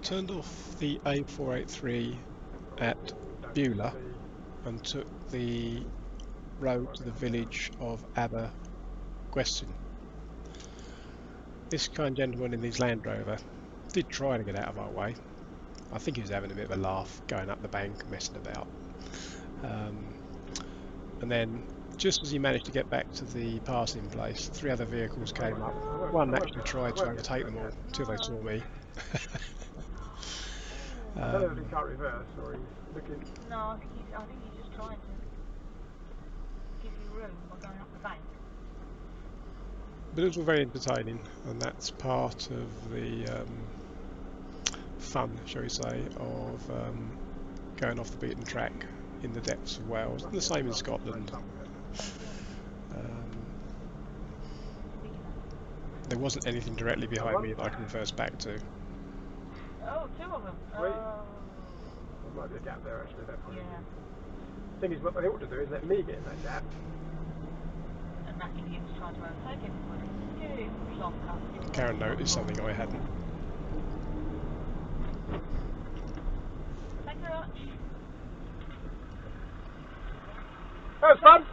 turned off the A483 at Beulah and took the road to the village of Abergwestyn. This kind gentleman in his Land Rover did try to get out of our way. I think he was having a bit of a laugh going up the bank and messing about. And then, just as he managed to get back to the passing place, 3 other vehicles came up. One actually tried to overtake them all until they saw me. I don't know if he can't reverse or he's looking. No, I think he's just trying to give you room by going up the bank. But it was all very entertaining, and that's part of the fun, shall we say, of going off the beaten track in the depths of Wales, and the same in Scotland. There wasn't anything directly behind me that I can reverse back to. Oh, 2 of them. There might be a gap there actually. Yeah. The thing is, what they ought to do is let me get in that gap. And that idiot's trying to overtake everybody. You plonker. Karen noticed something I hadn't. Thank you very much. That was fun!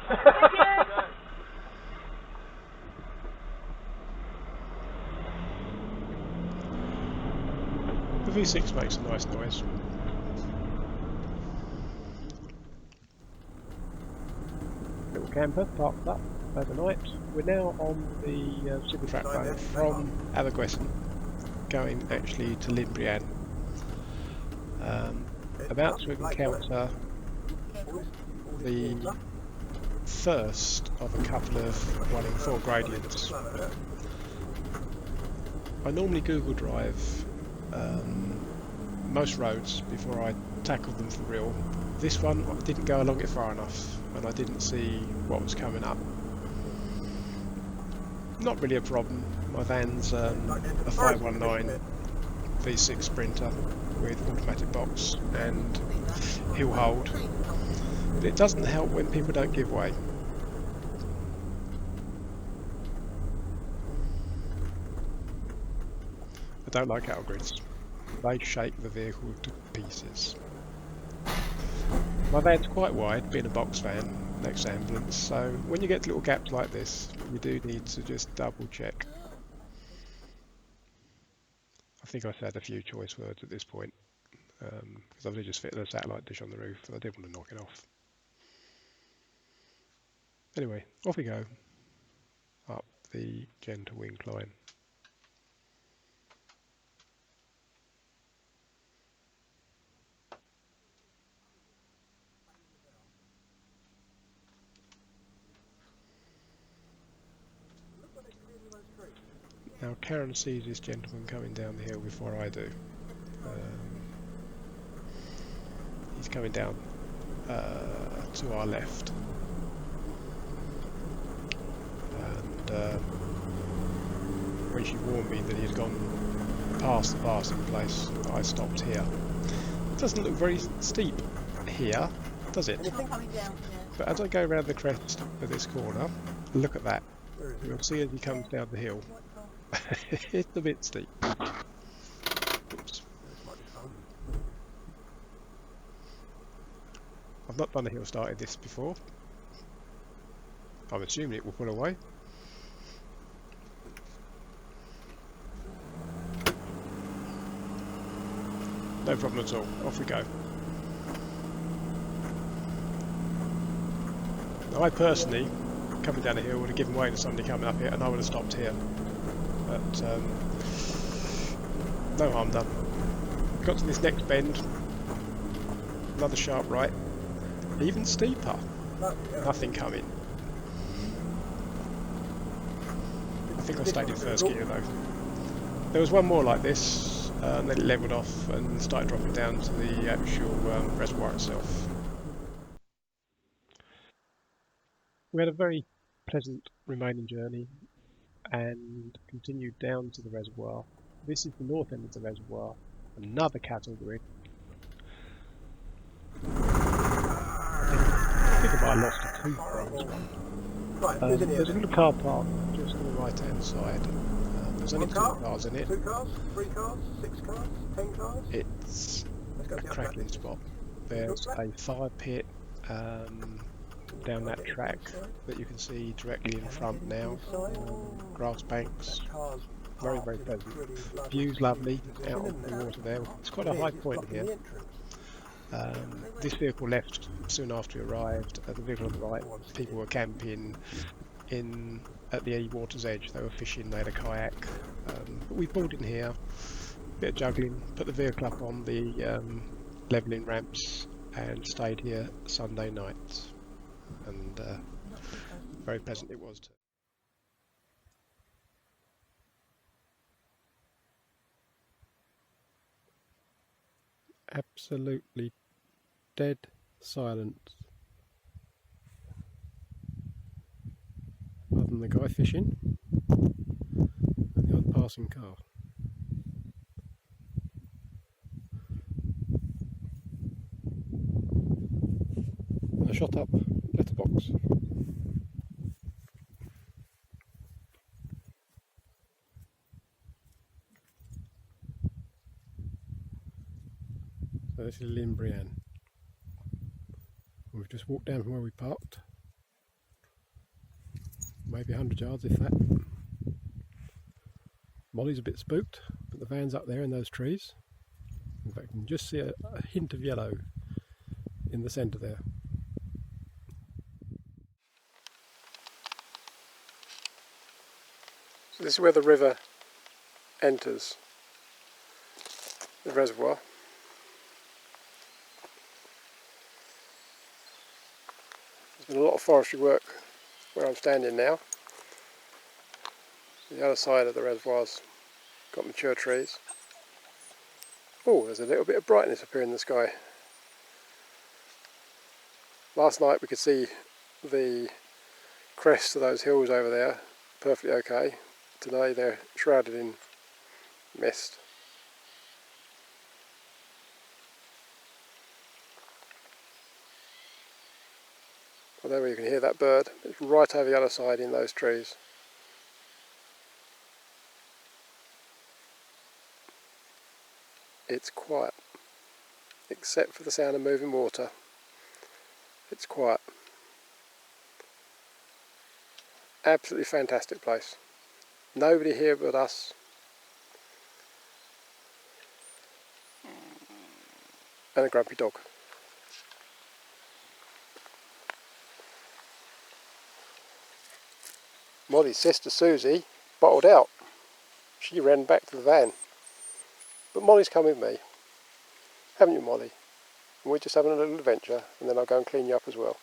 Thank you. The V6 makes a nice noise. Little camper parked up overnight. We're now on the super track road from Abergwestyn, going actually to Llyn Brianne. About to encounter the first of a couple of 1-in-4 gradients. I normally Google Drive most roads before I tackle them for real. This one, I didn't go along it far enough and I didn't see what was coming up. Not really a problem. My van's a 519 V6 Sprinter with automatic box and hill hold. But it doesn't help when people don't give way. I don't like cattle grids. They shake the vehicle to pieces. My van's quite wide, being a box van next to ambulance, so when you get to little gaps like this, you do need to just double check. I think I said a few choice words at this point, because I've just fitted a satellite dish on the roof and I didn't want to knock it off. Anyway, off we go, up the gentle incline. Now Karen sees this gentleman coming down the hill before I do. He's coming down to our left. And when she warned me that he had gone past the passing place, I stopped here. It doesn't look very steep here, does it? But as I go around the crest of this corner, look at that. You'll see as he comes down the hill. It's a bit steep. Oops. I've not done a hill start in this before. I'm assuming it will pull away. No problem at all. Off we go. Now, I personally, coming down the hill, would have given way to somebody coming up here and I would have stopped here. But no harm done. Got to this next bend, another sharp right, even steeper, nothing coming. I think I stayed in first gear though. There was one more like this, and then it levelled off and started dropping down to the actual reservoir itself. We had a very pleasant remaining journey and continued down to the reservoir. This is the north end of the reservoir, another cattle grid. I think I might have lost a tooth on this one. There's a little car park just on the right hand side. There's only 2 cars in it. 2 cars? 3 cars? 6 cars? 10 cars? It's Let's go a to the other cracking side. spot. Can you There's talk a fire pit down Can I that get in from track this side? that you can see directly in Can I front get in now. from this side? Grass banks, That car's very, parked very in a pleasant. pretty bloody View's lovely convenient out position, onto isn't the it? water there. It's quite It a is, high it's point blocking here. the entrance. This vehicle left soon after we arrived. The vehicle on the right, Oh, I'm people skidding. were camping in at the water's edge. They were fishing, they had a kayak. But we pulled in here, bit of juggling, put the vehicle up on the levelling ramps and stayed here Sunday night. And very pleasant it was too. Absolutely dead silence. Other than the guy fishing and the odd passing car. A shot up letterbox. So this is Llyn Brianne. We've just walked down from where we parked. Maybe 100 yards if that. Molly's a bit spooked, but the van's up there in those trees. In fact, you can just see a hint of yellow in the centre there. So this is where the river enters the reservoir. There's been a lot of forestry work where I'm standing now. The other side of the reservoir's got mature trees. Oh, there's a little bit of brightness up here in the sky. Last night we could see the crest of those hills over there perfectly okay. Today they're shrouded in mist. Well, there you can hear that bird. It's right over the other side in those trees. It's quiet, except for the sound of moving water. It's quiet. Absolutely fantastic place. Nobody here but us. And a grumpy dog. Molly's sister Susie bottled out. She ran back to the van. But Molly's come with me. Haven't you, Molly? And we're just having a little adventure, and then I'll go and clean you up as well.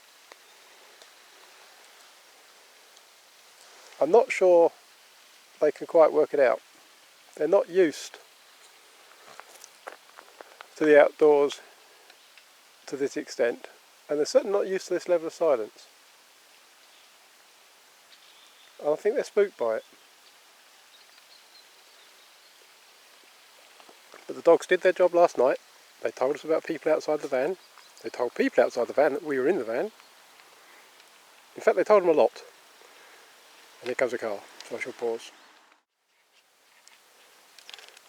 I'm not sure they can quite work it out. They're not used to the outdoors to this extent, and they're certainly not used to this level of silence. And I think they're spooked by it. But the dogs did their job last night. They told us about people outside the van. They told people outside the van that we were in the van. In fact, they told them a lot. And here comes a car, so I shall pause.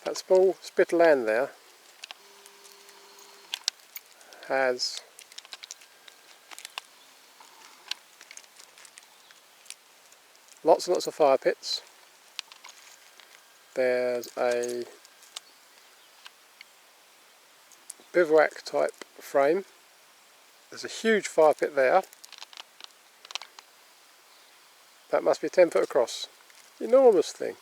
That small spit of land there has lots and lots of fire pits. There's a bivouac type frame. There's a huge fire pit there. That must be 10 foot across. Enormous thing.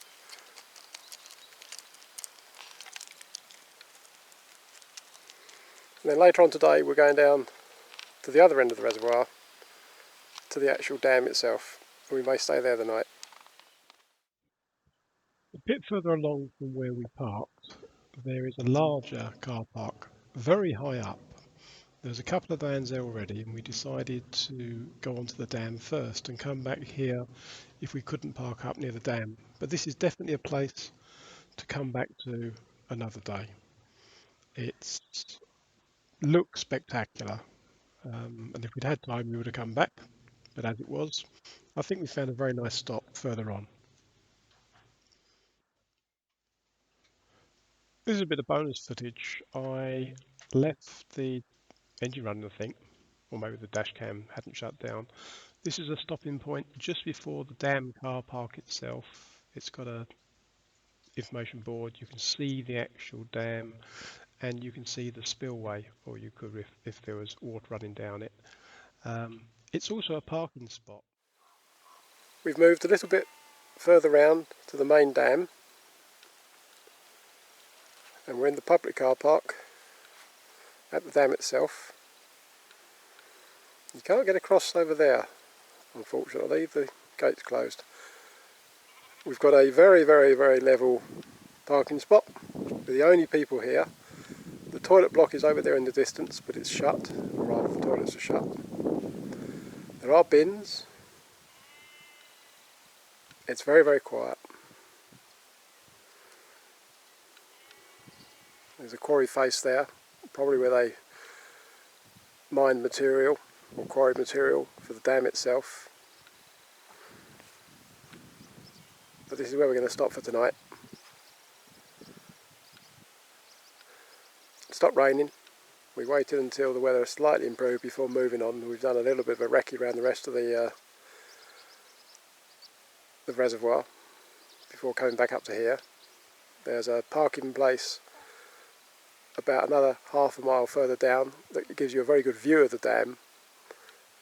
And then later on today we're going down to the other end of the reservoir to the actual dam itself. And we may stay there the night. A bit further along from where we parked, there is a larger car park, very high up. There's a couple of vans there already, and we decided to go onto the dam first and come back here if we couldn't park up near the dam. But this is definitely a place to come back to another day. It looks spectacular, and if we'd had time we would have come back, but as it was, I think we found a very nice stop further on. This is a bit of bonus footage. I left the engine running, I think, or maybe the dash cam hadn't shut down. This is a stopping point just before the dam car park itself. It's got a information board. You can see the actual dam and you can see the spillway, or you could if there was water running down it. It's also a parking spot. We've moved a little bit further round to the main dam, and we're in the public car park at the dam itself. You can't get across over there, unfortunately, the gate's closed. We've got a very, very, very level parking spot. We're the only people here. The toilet block is over there in the distance, but it's shut, or rather the toilets are shut. There are bins. It's very, very quiet. There's a quarry face there, probably where they mined material or quarried material for the dam itself. But this is where we're going to stop for tonight. It stopped raining. We waited until the weather slightly improved before moving on. We've done a little bit of a recce around the rest of the reservoir before coming back up to here. There's a parking place about another half a mile further down that gives you a very good view of the dam,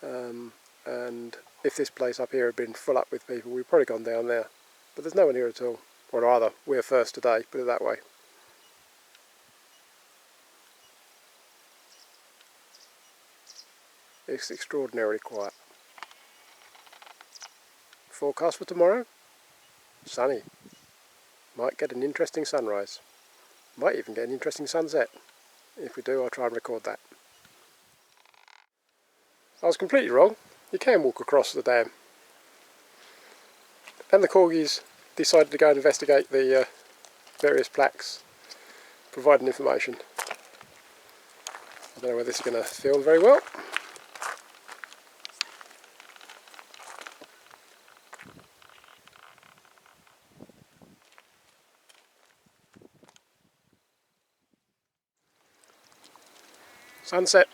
and if this place up here had been full up with people, we'd probably gone down there, but there's no one here at all, or rather we're first today, put it that way. It's extraordinarily quiet. Forecast for tomorrow? Sunny. Might get an interesting sunrise. Might even get an interesting sunset. If we do, I'll try and record that. I was completely wrong. You can walk across the dam. And the Corgis decided to go and investigate the various plaques providing information. I don't know whether this is going to film very well. Sunset.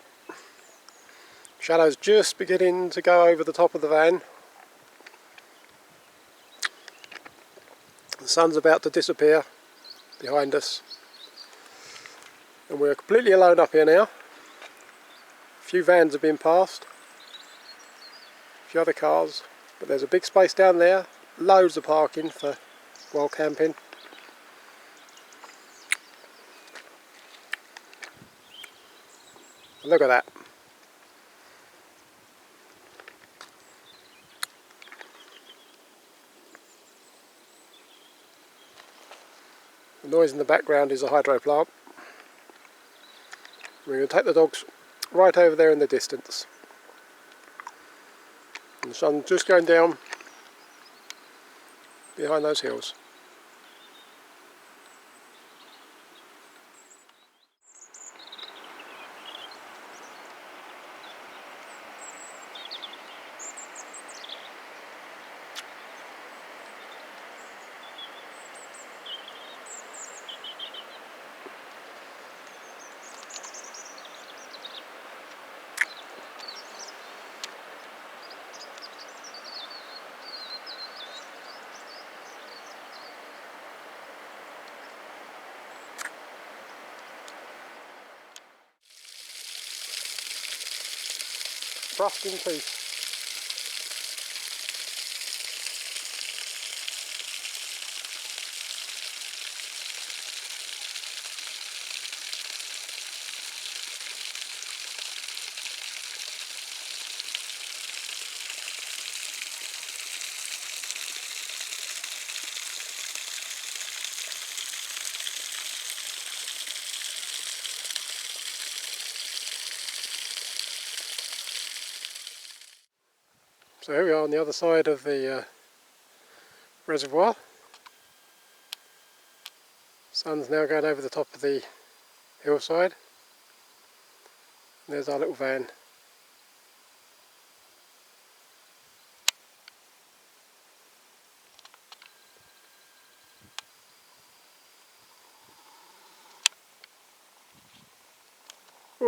Shadows just beginning to go over the top of the van. The sun's about to disappear behind us. And we're completely alone up here now. A few vans have been passed. A few other cars. But there's a big space down there. Loads of parking for while camping. Look at that. The noise in the background is a hydro plant. We're going to take the dogs right over there in the distance. And the sun's just going down behind those hills. Rust in peace. So here we are on the other side of the reservoir. Sun's now going over the top of the hillside. And there's our little van.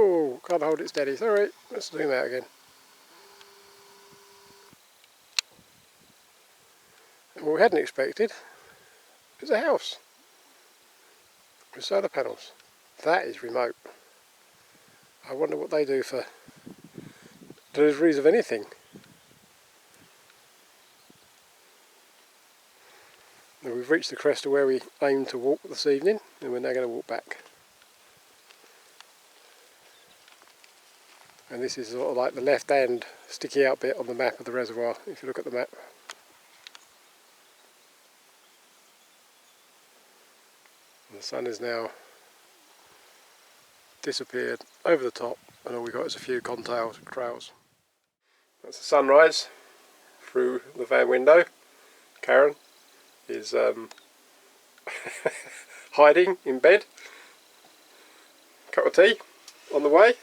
Oh, can't hold it steady. Sorry, let's zoom out again. And what we hadn't expected is a house with solar panels. That is remote. I wonder what they do for deliveries of anything. Now we've reached the crest of where we aimed to walk this evening, and we're now going to walk back. And this is sort of like the left hand sticky out bit on the map of the reservoir, if you look at the map. And the sun is now disappeared over the top, and all we've got is a few contails and trails. That's the sunrise through the van window. Karen is hiding in bed. Cup of tea on the way.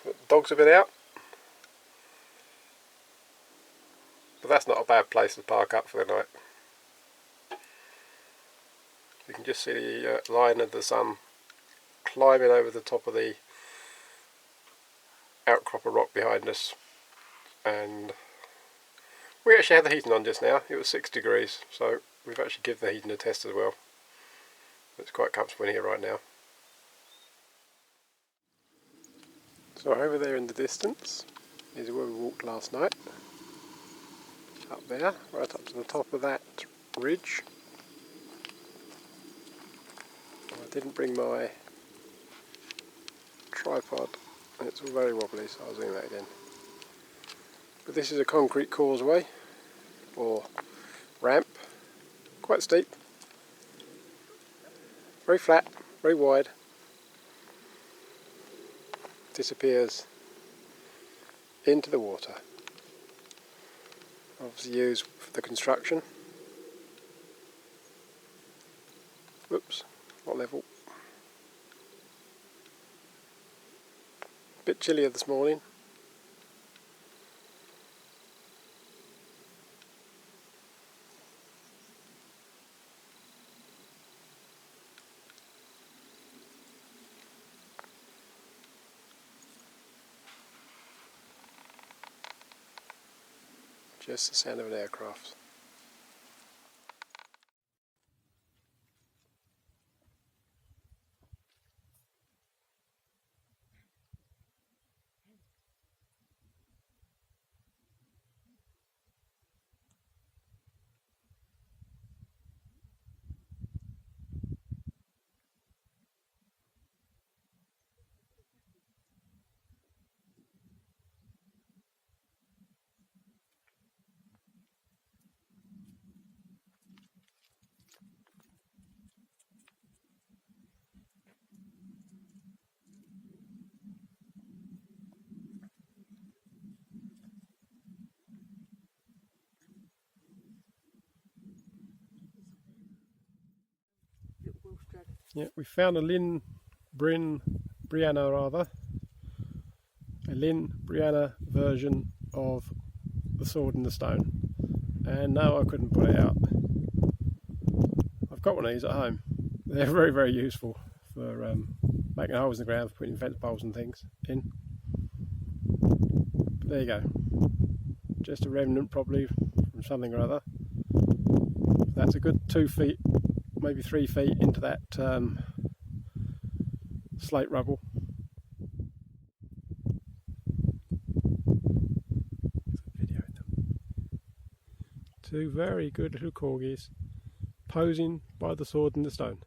The dogs have been out. But that's not a bad place to park up for the night. You can just see the line of the sun climbing over the top of the outcrop of rock behind us. And we actually had the heating on just now. It was 6 degrees, so we've actually given the heating a test as well. It's quite comfortable in here right now. So over there in the distance is where we walked last night. Up there, right up to the top of that ridge. I didn't bring my tripod, and it's all very wobbly, so I'll zoom that again. But this is a concrete causeway, or ramp, quite steep, very flat, very wide, disappears into the water. Obviously used for the construction. Whoops, what level? Bit chillier this morning. Just the sound of an aircraft. Yeah, we found a Llyn Brianne rather. A Llyn Brianne version of the Sword in the Stone. And no, I couldn't put it out. I've got one of these at home. They're very, very useful for making holes in the ground, for putting fence poles and things in. But there you go. Just a remnant probably from something or other. That's a good 2 feet, maybe 3 feet into that slate rubble. Videoing them. 2 very good little corgis posing by the Sword in the Stone.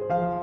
Thank